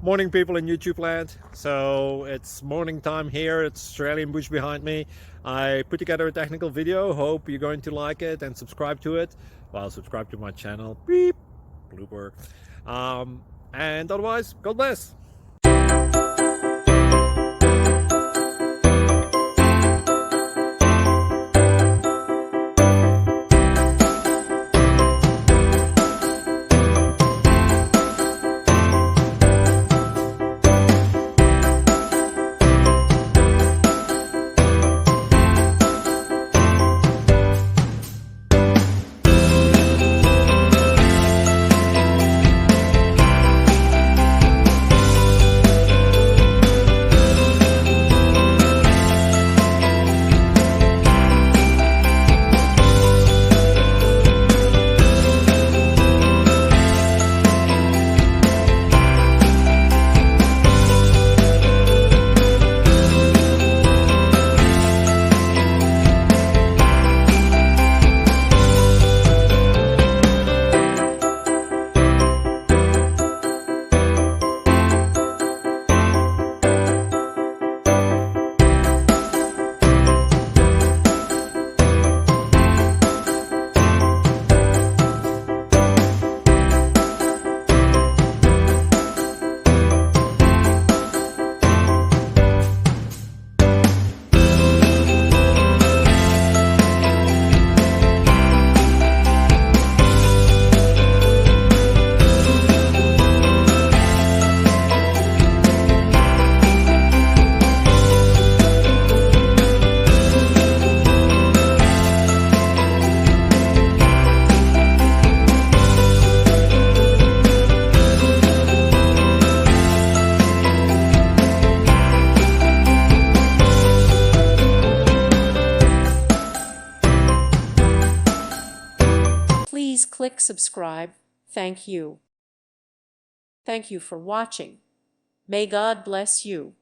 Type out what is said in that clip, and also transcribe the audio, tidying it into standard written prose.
Morning, people in YouTube land. So it's morning time here. It's Australian bush behind me. I put together a technical video. Hope you're going to like it and subscribe to it. Well, subscribe to my channel. Beep, blooper. And otherwise, God bless. Please click subscribe. Thank you. Thank you for watching. May God bless you.